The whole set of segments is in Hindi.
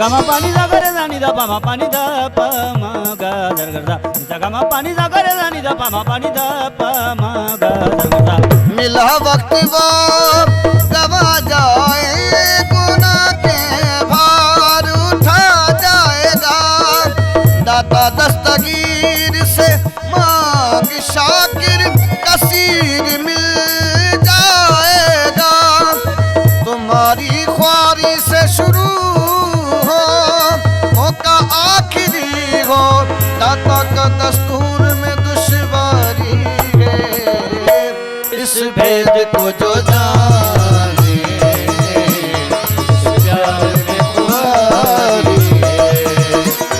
गमा पानी जागरे जानी दा पामा पानी दा पामा गा दरगदा गमा पानी जागरे जानी दा पामा पानी दा पामा गा दरगदा मिला वक्त वो गवा जाए गुनाह के भार उठा जाएगा दाता दस्तगीर से मांग शाकिर कसीर मिल जाएगा तुम्हारी ख्वारी से शुरू दाता का दस्तूर में दुश्वारी है इस भेद को जो जाने इस प्यार में खुदाई है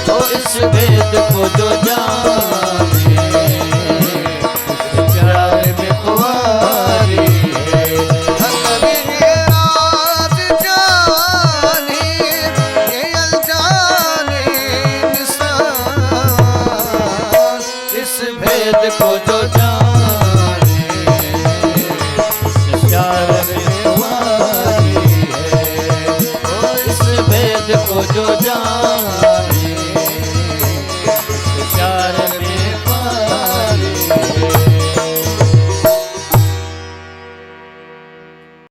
तो इस भेद को जो जाने